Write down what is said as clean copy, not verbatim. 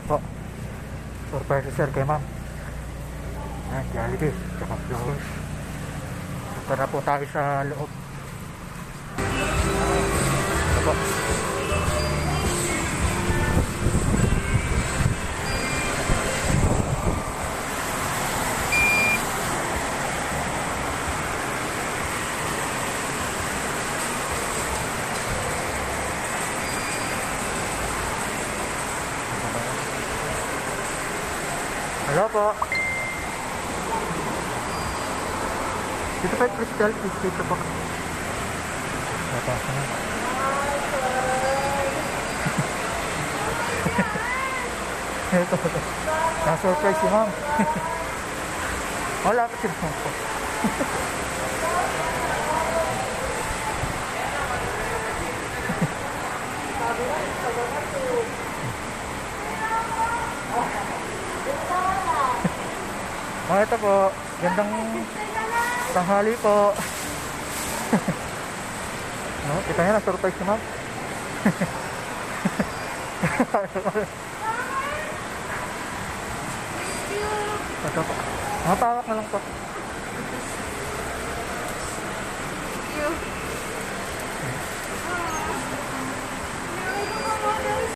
Po. Surprise sir kay ma'am. Ayan, Jollibee. Tsaka flowers. Punta na po tayo sa loob. Ito po. Hello po. Dito pa yung crystal, dito po. Napasa na. Ito. Na-surprise si ma'am. Wala ka sila po. Oh, ito po. Gandang tanghali po. No, kita nyo na surprise si ma'am. Ito po. Mapawak na lang po.